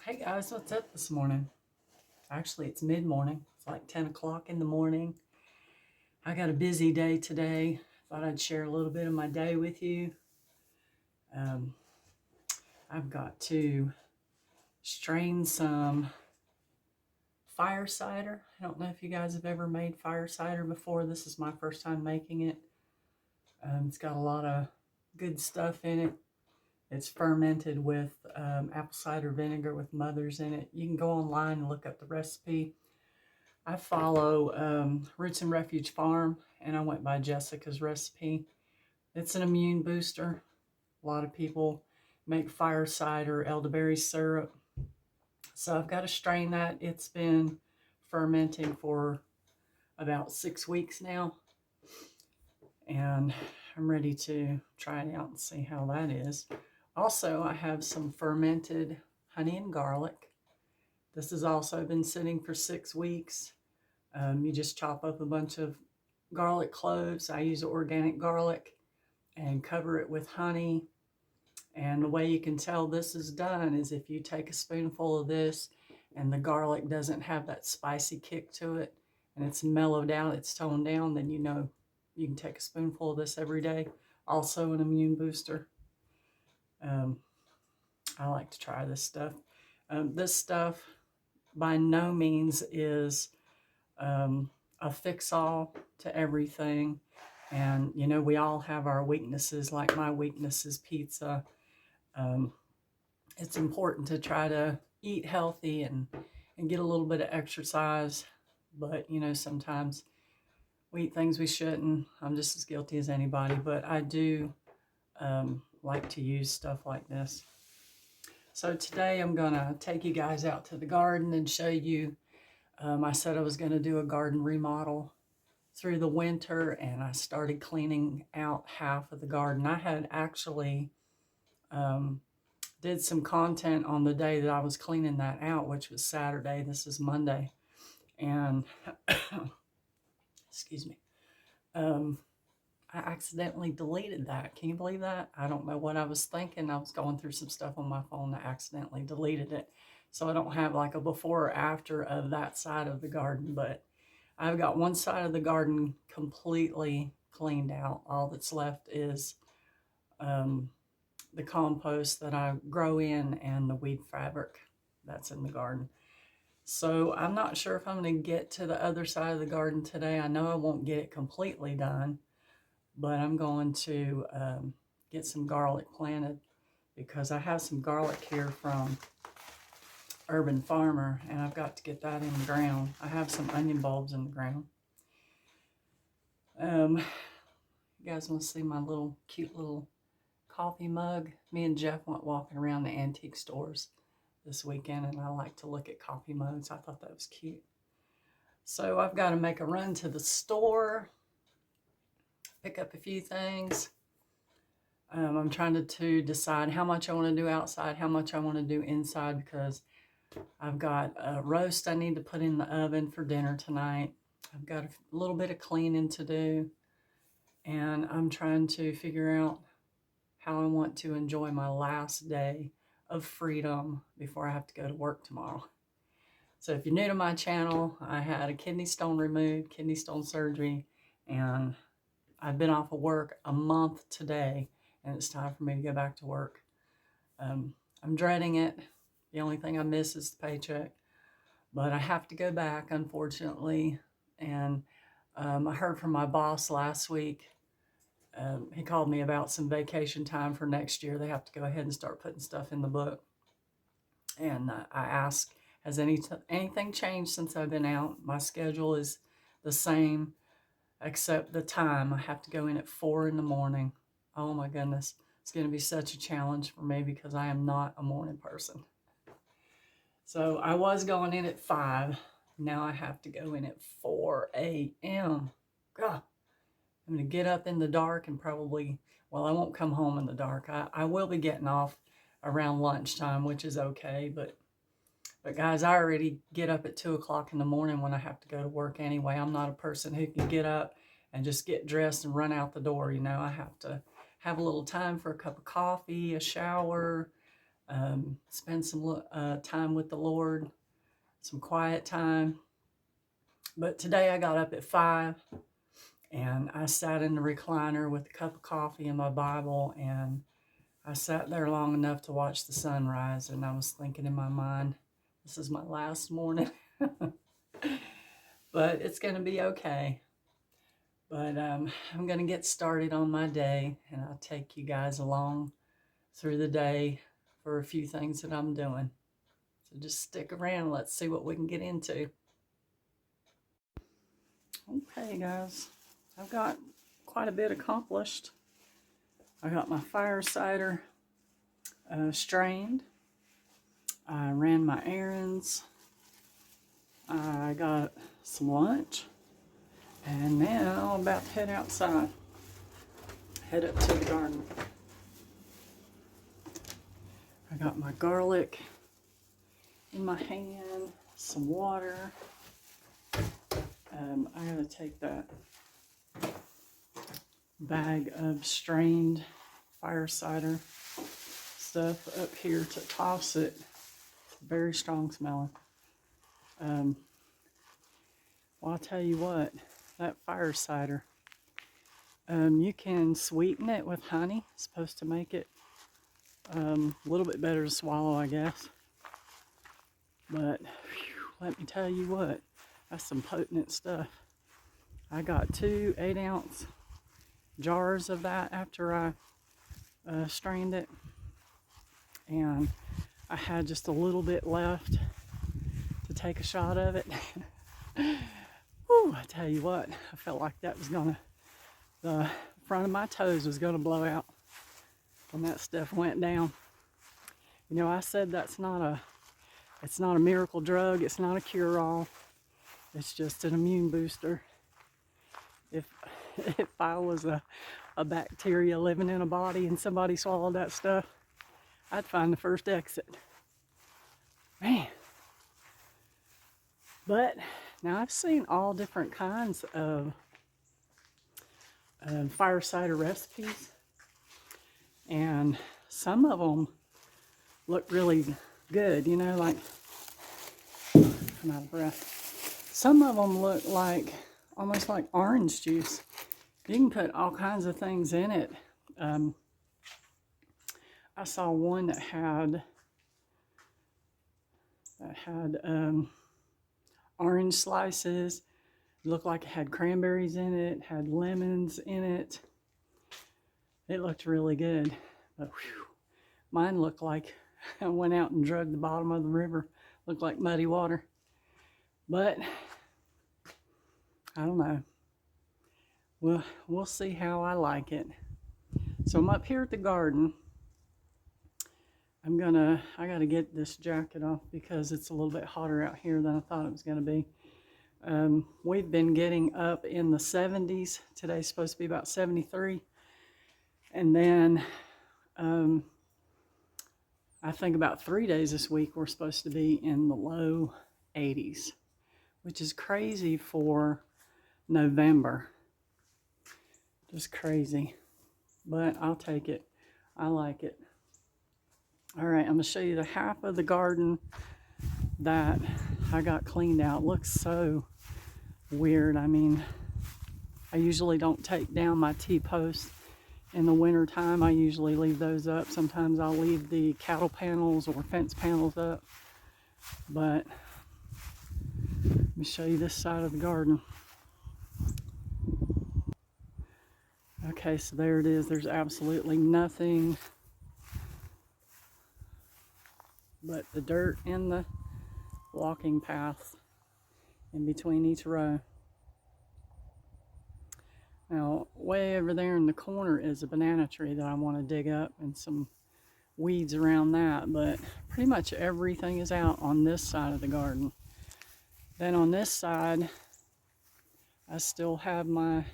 Hey guys, what's up this morning? Actually, it's mid-morning. It's like 10 o'clock in the morning. I got a busy day today. Thought I'd share a little bit of my day with you. Um, I've got to strain some fire cider. I don't know if you guys have ever made fire cider before. This is my first time making it. It's got a lot of good stuff in it. It's fermented with apple cider vinegar with mothers in it. You can go online and look up the recipe. I follow Roots and Refuge Farm, and I went by Jessica's recipe. It's an immune booster. A lot of people make fire cider, elderberry syrup. So I've got to strain that. It's been fermenting for about 6 weeks now, and I'm ready to try it out and see how that is. Also, I have some fermented honey and garlic. This has also been sitting for 6 weeks. You just chop up a bunch of garlic cloves. I use organic garlic and cover it with honey. And the way you can tell this is done is if you take a spoonful of this and the garlic doesn't have that spicy kick to it and it's mellowed out, it's toned down, then you know you can take a spoonful of this every day. Also an immune booster. I like to try this stuff. This stuff by no means is a fix-all to everything. And, you know, we all have our weaknesses. Like my weakness is pizza. It's important to try to eat healthy and get a little bit of exercise. But, you know, sometimes we eat things we shouldn't. I'm just as guilty as anybody. But I do like to use stuff like this. So today I'm going to take you guys out to the garden and show you. I said I was going to do a garden remodel through the winter, and I started cleaning out half of the garden. I had actually did some content on the day that I was cleaning that out, which was Saturday. This is Monday. And, excuse me, I accidentally deleted that. Can you believe that? I don't know what I was thinking. I was going through some stuff on my phone and I accidentally deleted it. So I don't have like a before or after of that side of the garden, but I've got one side of the garden completely cleaned out. All that's left is the compost that I grow in and the weed fabric that's in the garden. So I'm not sure if I'm going to get to the other side of the garden today. I know I won't get it completely done, but I'm going to get some garlic planted because I have some garlic here from Urban Farmer, and I've got to get that in the ground. I have some onion bulbs in the ground. You guys want to see my little cute little coffee mug? Me and Jeff went walking around the antique stores this weekend, and I like to look at coffee mugs. I thought that was cute. So I've got to make a run to the store, pick up a few things. I'm trying to decide how much I want to do outside, how much I want to do inside, because I've got a roast I need to put in the oven for dinner tonight. I've got a little bit of cleaning to do, and I'm trying to figure out how I want to enjoy my last day of freedom before I have to go to work tomorrow. So if you're new to my channel, I had a kidney stone removed, kidney stone surgery, and I've been off of work a month today, and it's time for me to go back to work. I'm dreading it. The only thing I miss is the paycheck, but I have to go back, unfortunately. And I heard from my boss last week. He called me about some vacation time for next year. They have to go ahead and start putting stuff in the book. And I asked, has anything changed since I've been out? My schedule is the same, except the time. I have to go in at 4 in the morning. Oh my goodness. It's going to be such a challenge for me because I am not a morning person. So I was going in at 5. Now I have to go in at 4 a.m. God, I'm going to get up in the dark and probably, well, I won't come home in the dark. I will be getting off around lunchtime, which is okay. But guys, I already get up at 2 o'clock in the morning when I have to go to work anyway. I'm not a person who can get up and just get dressed and run out the door. You know, I have to have a little time for a cup of coffee, a shower, spend some time with the Lord, some quiet time. But today I got up at 5 and I sat in the recliner with a cup of coffee and my Bible, and I sat there long enough to watch the sunrise, and I was thinking in my mind, this is my last morning, but it's going to be okay. But I'm going to get started on my day, and I'll take you guys along through the day for a few things that I'm doing. So just stick around. Let's see what we can get into. Okay, guys, I've got quite a bit accomplished. I got my fire cider strained. I ran my errands. I got some lunch. And now I'm about to head outside. Head up to the garden. I got my garlic in my hand, some water. I gotta take that bag of strained fire cider stuff up here to toss it. It's very strong smelling. Well, I'll tell you what, that fire cider, you can sweeten it with honey. It's supposed to make it a little bit better to swallow, I guess. But whew, let me tell you what, that's some potent stuff. I got 2 8-ounce jars of that after I strained it, and I had just a little bit left to take a shot of it. Whew, I tell you what, I felt like that was gonna, the front of my toes was gonna blow out when that stuff went down. You know, I said it's not a miracle drug, it's not a cure-all, it's just an immune booster. If I was a bacteria living in a body and somebody swallowed that stuff, I'd find the first exit. Man. But now I've seen all different kinds of fire cider recipes, and some of them look really good, you know, like, I'm out of breath. Some of them look like, almost like orange juice. You can put all kinds of things in it. I saw one that had orange slices. It looked like it had cranberries in it, had lemons in it. It looked really good. But whew, mine looked like I went out and drug the bottom of the river. Looked like muddy water. But I don't know. We'll see how I like it. So I'm up here at the garden. I gotta get this jacket off because it's a little bit hotter out here than I thought it was gonna be. We've been getting up in the 70s. Today's supposed to be about 73. And then I think about 3 days this week we're supposed to be in the low 80s, which is crazy for November. Just crazy. But I'll take it. I like it. All right, I'm going to show you the half of the garden that I got cleaned out. Looks so weird. I mean, I usually don't take down my T-posts in the winter time. I usually leave those up. Sometimes I'll leave the cattle panels or fence panels up. But let me show you this side of the garden. Okay, so there it is. There's absolutely nothing but the dirt and the walking path in between each row. Now, way over there in the corner is a banana tree that I want to dig up and some weeds around that, but pretty much everything is out on this side of the garden. Then on this side, I still have my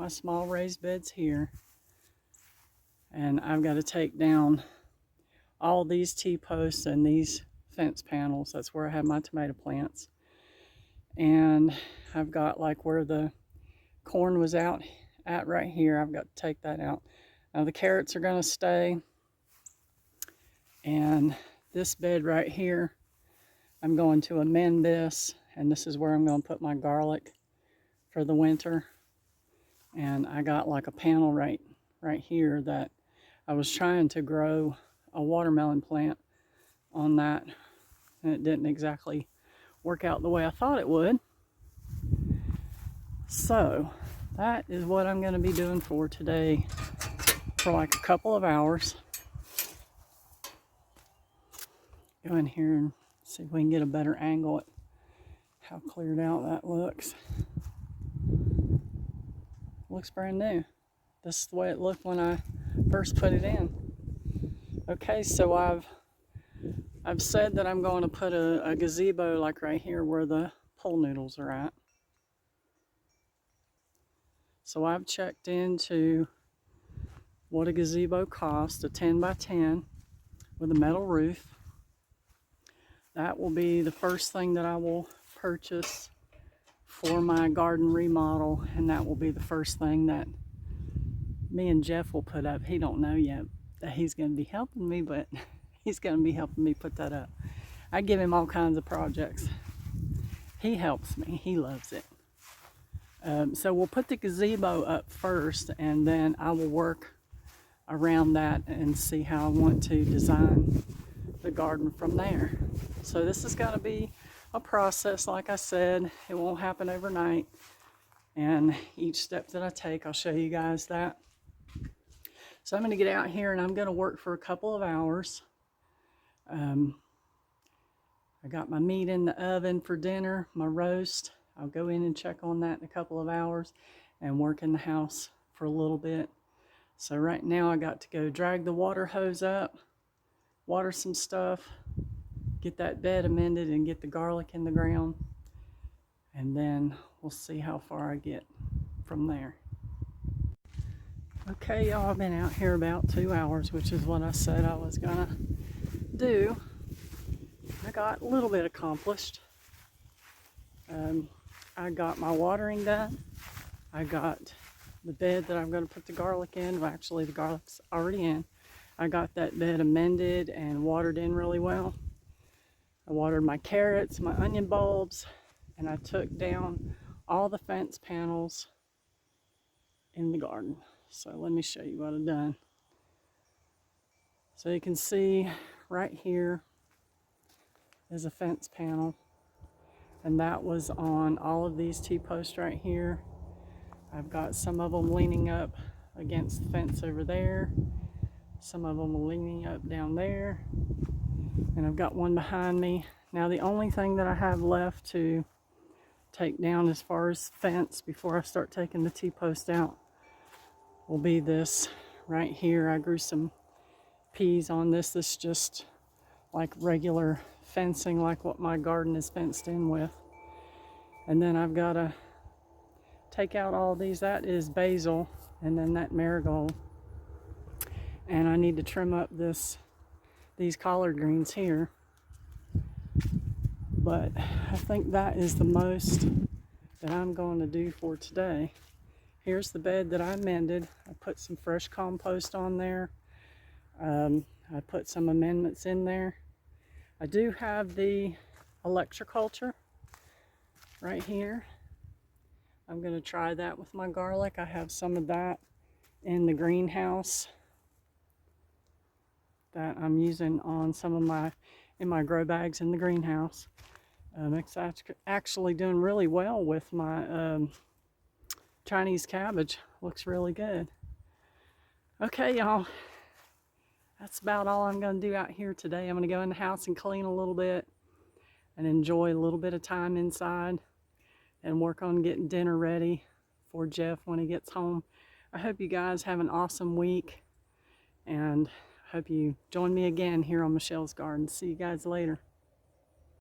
small raised beds here, and I've got to take down all these T-posts and these fence panels. That's where I have my tomato plants. And I've got like where the corn was out at right here, I've got to take that out. Now the carrots are going to stay, And this bed right here, I'm going to amend this, and this is where I'm going to put my garlic for the winter. And I got like a panel right here that I was trying to grow a watermelon plant on that, and it didn't exactly work out the way I thought it would. So that is what I'm going to be doing for today for like a couple of hours. Go in here and see if we can get a better angle at how cleared out that looks. Looks brand new. This is the way it looked when I first put it in. Okay, so I've said that I'm going to put a gazebo like right here where the pole noodles are at. So I've checked into what a gazebo costs, a 10 by 10 with a metal roof. That will be the first thing that I will purchase for my garden remodel, and that will be the first thing that me and Jeff will put up. He don't know yet that he's going to be helping me, but he's going to be helping me put that up. I give him all kinds of projects. He helps me. He loves it. So we'll put the gazebo up first, and then I will work around that and see how I want to design the garden from there. So this is going to be a process, like I said. It won't happen overnight, and each step that I take, I'll show you guys that. So I'm going to get out here and I'm going to work for a couple of hours. I got my meat in the oven for dinner, my roast. I'll go in and check on that in a couple of hours and work in the house for a little bit. So right now I got to go drag the water hose up, water some stuff, get that bed amended and get the garlic in the ground. And then we'll see how far I get from there. Okay, y'all, I've been out here about 2 hours, which is what I said I was gonna do. I got a little bit accomplished. I got my watering done. I got the bed that I'm going to put the garlic in. Well, actually, the garlic's already in. I got that bed amended and watered in really well. I watered my carrots, my onion bulbs, and I took down all the fence panels in the garden. So let me show you what I've done. So you can see right here is a fence panel, and that was on all of these T-posts right here. I've got some of them leaning up against the fence over there, some of them leaning up down there, and I've got one behind me. Now the only thing that I have left to take down as far as fence before I start taking the T-post out will be this right here. I grew some peas on this. This is just like regular fencing, like what my garden is fenced in with. And then I've got to take out all these. That is basil, and then that marigold. And I need to trim up these collard greens here. But I think that is the most that I'm going to do for today. Here's the bed that I mended. I put some fresh compost on there. I put some amendments in there. I do have the electroculture right here. I'm going to try that with my garlic. I have some of that in the greenhouse that I'm using on some of in my grow bags in the greenhouse. It's actually doing really well with my Chinese cabbage. Looks really good. Okay, y'all. That's about all I'm going to do out here today. I'm going to go in the house and clean a little bit and enjoy a little bit of time inside and work on getting dinner ready for Jeff when he gets home. I hope you guys have an awesome week, and hope you join me again here on Michelle's Garden. See you guys later.